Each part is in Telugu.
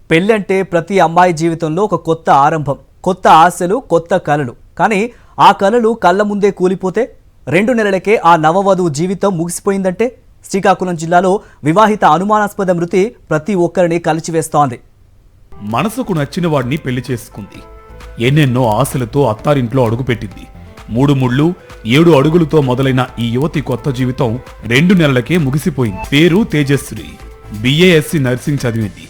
పెళ్ళంటే ప్రతి అమ్మాయి జీవితంలో ఒక కొత్త ఆరంభం, కొత్త ఆశలు, కొత్త కలలు. కానీ ఆ కలలు కళ్ళ ముందే కూలిపోతే 2 నెలలకే ఆ నవవధువు జీవితం ముగిసిపోయిందంటే శ్రీకాకుళం జిల్లాలో వివాహిత అనుమానాస్పద మృతి ప్రతి ఒక్కరిని కలిచివేస్తోంది. మనసుకు నచ్చిన వాడిని పెళ్లి చేసుకుంది. ఎన్నెన్నో ఆశలతో అత్తారింట్లో అడుగుపెట్టింది. 3 ముళ్ళు 7 అడుగులతో మొదలైన ఈ యువతి కొత్త జీవితం 2 నెలలకే ముగిసిపోయింది. పేరు తేజశ్రీ. BASc నర్సింగ్ చదివింది.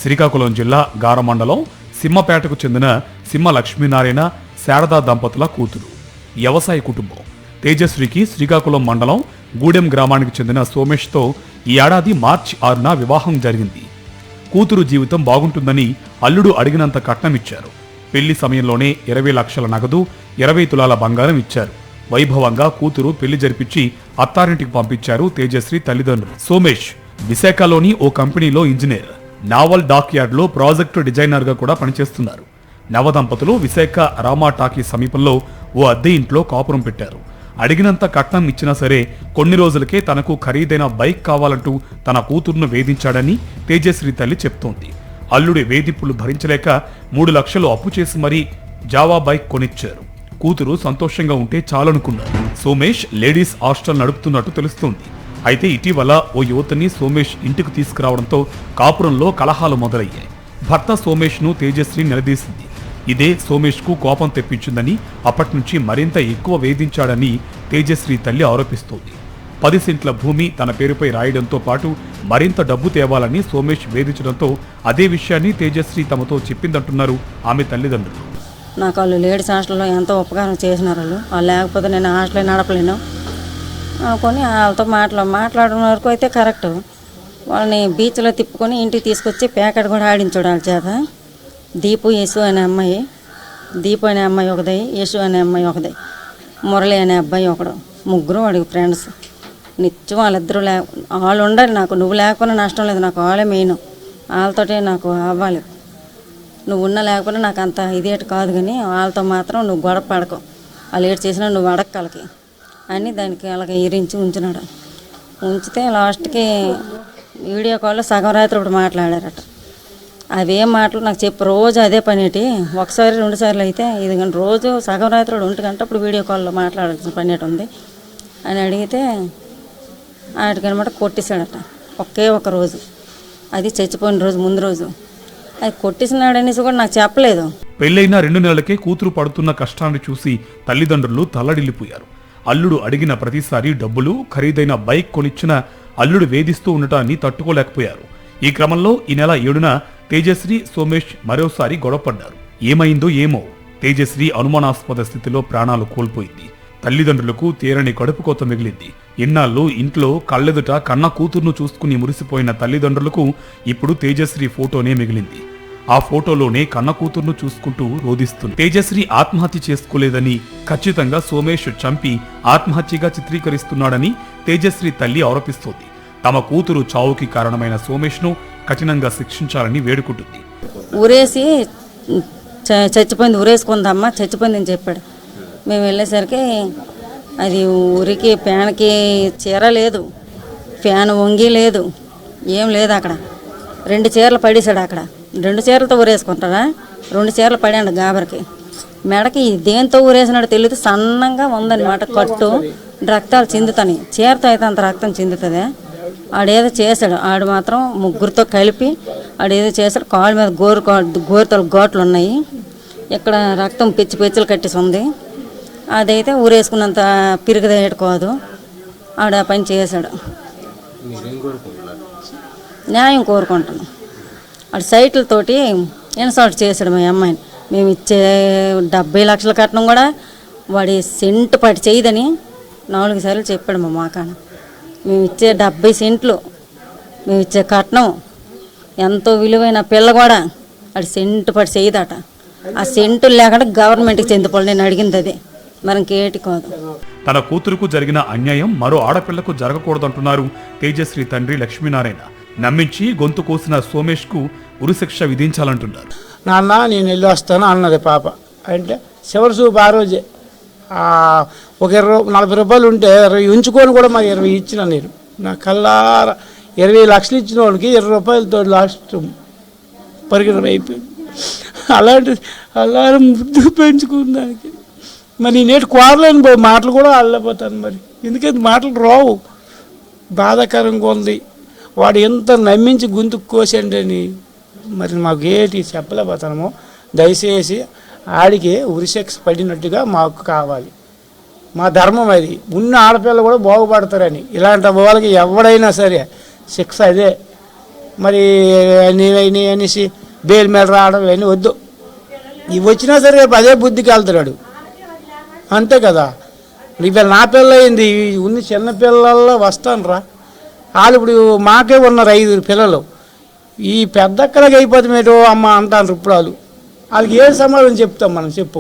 శ్రీకాకుళం జిల్లా గార మండలం సింహపేటకు చెందిన సింహ లక్ష్మీనారాయణ శారదా దంపతుల కూతురు. వ్యవసాయ కుటుంబం. తేజశ్రీకి శ్రీకాకుళం మండలం గూడెం గ్రామానికి చెందిన సోమేష్తో ఈ ఏడాది మార్చి 6న వివాహం జరిగింది. కూతురు జీవితం బాగుంటుందని అల్లుడు అడిగినంత కట్నం ఇచ్చారు. పెళ్లి సమయంలోనే 20 లక్షల నగదు, 20 తులాల బంగారం ఇచ్చారు. వైభవంగా కూతురు పెళ్లి జరిపించి అత్తారింటికి పంపించారు తేజశ్రీ తల్లిదండ్రులు. సోమేష్ విశాఖలోని ఓ కంపెనీలో ఇంజనీర్, నావల్ డాక్ యార్డ్లో ప్రాజెక్టు డిజైనర్గా కూడా పనిచేస్తున్నారు. నవదంపతులు విశాఖ రామా టాకీ సమీపంలో ఓ అద్దె ఇంట్లో కాపురం పెట్టారు. అడిగినంత కట్నం ఇచ్చినా సరే కొన్ని రోజులకే తనకు ఖరీదైన బైక్ కావాలంటూ తన కూతురును వేధించాడని తేజశ్రీ తల్లి చెప్తోంది. అల్లుడి వేధింపులు భరించలేక 3 లక్షలు అప్పు చేసి మరీ జావా బైక్ కొనిచ్చారు. కూతురు సంతోషంగా ఉంటే చాలనుకున్నారు. సోమేష్ లేడీస్ హాస్టల్ నడుపుతున్నట్టు తెలుస్తోంది. అయితే ఇటీవల ఓ యువతిని సోమేష్ ఇంటికి తీసుకురావడంతో కాపురంలో కలహాలు మొదలయ్యాయి. భర్త సోమేష్ను తేజశ్రీ నిలదీసింది. ఇదే సోమేష్కు కోపం తెప్పించిందని, అప్పటి నుంచి మరింత ఎక్కువ వేధించాడని తేజశ్రీ తల్లి ఆరోపిస్తోంది. 10 సెంట్ల భూమి తన పేరుపై రాయడంతో పాటు మరింత డబ్బు తేవాలని సోమేష్ వేధించడంతో అదే విషయాన్ని తేజశ్రీ తమతో చెప్పిందంటున్నారు ఆమె తల్లిదండ్రులు. నాకు వాళ్ళు లేడీస్ హాస్టల్లో ఎంతో ఉపకారం చేసినారు. వాళ్ళు లేకపోతే నేను హాస్టల్ నడపలేను అనుకొని వాళ్ళతో మాట్లాడిన వరకు అయితే కరెక్ట్. వాళ్ళని బీచ్లో తిప్పుకొని ఇంటికి తీసుకొచ్చి ప్యాకెట్ కూడా ఆడించాడు వాళ్ళ చేత. దీపు యశు అనే అమ్మాయి, దీపు అనే అమ్మాయి ఒకది, యశు అనే అమ్మాయి ఒకది, మురళి అనే అబ్బాయి ఒకడు, ముగ్గురు వాడికి ఫ్రెండ్స్. నిత్యం వాళ్ళిద్దరూ వాళ్ళు ఉండాలి. నాకు నువ్వు లేకపోయినా నష్టం లేదు, నాకు వాళ్ళే మెయిన్. వాళ్ళతోటే నాకు అవ్వాలి. నువ్వు ఉన్నా లేకపోయినా నాకు అంత ఇదేటి కాదు, కానీ వాళ్ళతో మాత్రం నువ్వు గొడవ పడకు. వాళ్ళు ఏడు చేసినా నువ్వు అడగలకి అని దానికి అలాగే ఇరించి ఉంచినాడు. ఉంచితే లాస్ట్కి వీడియో కాల్లో సగం రాత్రి ఇప్పుడు మాట్లాడారట. అవేం మాటలు నాకు చెప్పి రోజు అదే పనేటి, ఒకసారి 2 సార్లు అయితే ఇది కానీ రోజు సగం రాత్రి 1 గంట అప్పుడు వీడియో కాల్లో మాట్లాడాల్సిన పనేటి ఉంది అని అడిగితే వాటికనమాట కొట్టేశాడట. ఒకే ఒక రోజు, అది చచ్చిపోయిన రోజు ముందు రోజు. అది కొట్టేసినాడు అనేసి కూడా నాకు చెప్పలేదు. పెళ్ళైన 2 నెలలకే కూతురు పడుతున్న కష్టాన్ని చూసి తల్లిదండ్రులు తల్లడిల్లిపోయారు. అల్లుడు అడిగిన ప్రతిసారి డబ్బులు, ఖరీదైన బైక్ కొనిచ్చిన అల్లుడు వేధిస్తూ ఉండటాన్ని తట్టుకోలేకపోయారు. ఈ క్రమంలో ఈ నెల 7న తేజశ్రీ, సోమేష్ మరోసారి గొడవపడ్డారు. ఏమైందో ఏమో తేజశ్రీ అనుమానాస్పద స్థితిలో ప్రాణాలు కోల్పోయింది. తల్లిదండ్రులకు తీరని కడుపుకోత మిగిలింది. ఇన్నాళ్ళు ఇంట్లో కళ్ళెదుట కన్న కూతుర్ను చూసుకుని మురిసిపోయిన తల్లిదండ్రులకు ఇప్పుడు తేజశ్రీ ఫోటోనే మిగిలింది. ఆ ఫోటోలోనే కన్న కూతుర్ను చూసుకుంటూ రోధిస్తుంది. తేజశ్రీ ఆత్మహత్య చేసుకోలేదని, ఖచ్చితంగా సోమేష్ చంపి ఆత్మహత్యగా చిత్రీకరిస్తున్నాడని తేజశ్రీ తల్లి ఆరోపిస్తోంది. తమ కూతురు చావుకి కారణమైన సోమేష్ను కఠినంగా శిక్షించాలని వేడుకుంటుంది. ఊరేసి చచ్చిపోయింది, ఊరేసుకుందమ్మా చచ్చిపోయిందని చెప్పాడు. మేము వెళ్ళేసరికి అది ఊరికి ఫ్యాన్కి చీర లేదు, ఫ్యాన్ వంగి లేదు, ఏం లేదు. అక్కడ 2 చీరలు పడేశాడు. అక్కడ 2 చీరలతో ఊరేసుకుంటారా? 2 చీరలు పడాడు గాబరికి. మెడకి దేంతో ఊరేసినాడు తెలియదు, సన్నంగా ఉందన్నమాట కట్టు. రక్తాలు చిందుతాయి. చీరతో అయితే అంత రక్తం చిందుతుంది. ఆడేదో చేశాడు. ఆడు మాత్రం ముగ్గురితో కలిపి ఆడేదో చేశాడు. కాళ్ళ మీద గోరుతల ఘాట్లు ఉన్నాయి. ఇక్కడ రక్తం పెచ్చులు కట్టేసి ఉంది. అదైతే ఊరేసుకున్నంత పిరిగిదేయట కాదు. ఆడ పని చేశాడు. న్యాయం కోరుకుంటాను. ఆడు సైట్లతోటి ఇన్సల్ట్ చేశాడు మా అమ్మాయిని. మేము ఇచ్చే 70 లక్షల కట్నం కూడా వాడి సెంటు పట్టి చేయదని 4 సార్లు చెప్పాడు మా మాకాన. మేము ఇచ్చే 70 సెంట్లు, మేము ఇచ్చే కట్నం ఎంతో విలువైన పిల్ల కూడా వాడి సెంటు పట్టి చేయదట. ఆ సెంటులు లేకుండా గవర్నమెంట్కి చెందిపోవాలి. నేను అడిగింది అదే, మరి ఇంకేటి కాదు. తన కూతురుకు జరిగిన అన్యాయం మరో ఆడపిల్లకు జరగకూడదంటున్నారు తేజశ్రీ తండ్రి లక్ష్మీనారాయణ. నమ్మించి గొంతు కోసిన సోమేష్కు ఉరిశిక్ష విధించాలంటున్నారు. నాన్న నేను వెళ్ళి వస్తాను అన్నది పాప. అంటే చివరి చూపు ఆ రోజే ఒక 40 రూపాయలు ఉంటే 20 ఉంచుకొని కూడా మరి 20 ఇచ్చిన నేను. నా కల్లారా 20 లక్షలు ఇచ్చిన వాళ్ళకి 20 రూపాయలతో లాస్ట్ పరిగణన అయిపోయింది. అలాంటి ముద్దు పెంచుకున్నానికి మరి నేటి కోరలేని మాటలు కూడా అల్లపోతాను. మరి ఎందుకంటే మాటలు రావు, బాధాకరంగా ఉంది. వాడు ఎంత నమ్మించి గొంతు కోసండి అని మరి మాకు ఏంటి చెప్పలేకపోతాము. దయచేసి ఆడికి ఉరిశిక్ష పడినట్టుగా మాకు కావాలి. మా ధర్మం అది. ఉన్న ఆడపిల్లలు కూడా బాగుపడతారని ఇలాంటి వాళ్ళకి ఎవడైనా సరే శిక్ష అదే. మరి అనేసి బెయిల్ మీద రావడం ఇవన్నీ వద్దు. ఇవి వచ్చినా సరే రేపు అదే బుద్ధికి వెళ్తున్నాడు, అంతే కదా. ఇవాళ నా పిల్ల అయింది, ఉన్న చిన్న పిల్లల్లో వస్తాను రా. వాళ్ళు ఇప్పుడు మాకే ఉన్నారు 5 పిల్లలు. ఈ పెద్దక్కలకి అయిపోతామేటో అమ్మ అంటారు ఇప్పుడు. వాళ్ళకి ఏం సమాధానం చెప్తాం మనం, చెప్పు.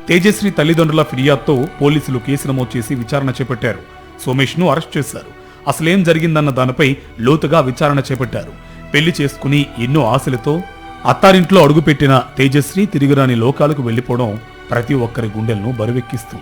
తేజశ్రీ తల్లిదండ్రుల ఫిర్యాదుతో పోలీసులు కేసు నమోదు చేసి విచారణ చేపట్టారు. సోమేష్ను అరెస్ట్ చేశారు. అసలేం జరిగిందన్న దానిపై లోతుగా విచారణ చేపట్టారు. పెళ్లి చేసుకుని ఎన్నో ఆశలతో అత్తారింట్లో అడుగుపెట్టిన తేజశ్రీ తిరిగిరాని లోకాలకు వెళ్లిపోవడం ప్రతి ఒక్కరి గుండెలను బరువెక్కిస్తుంది.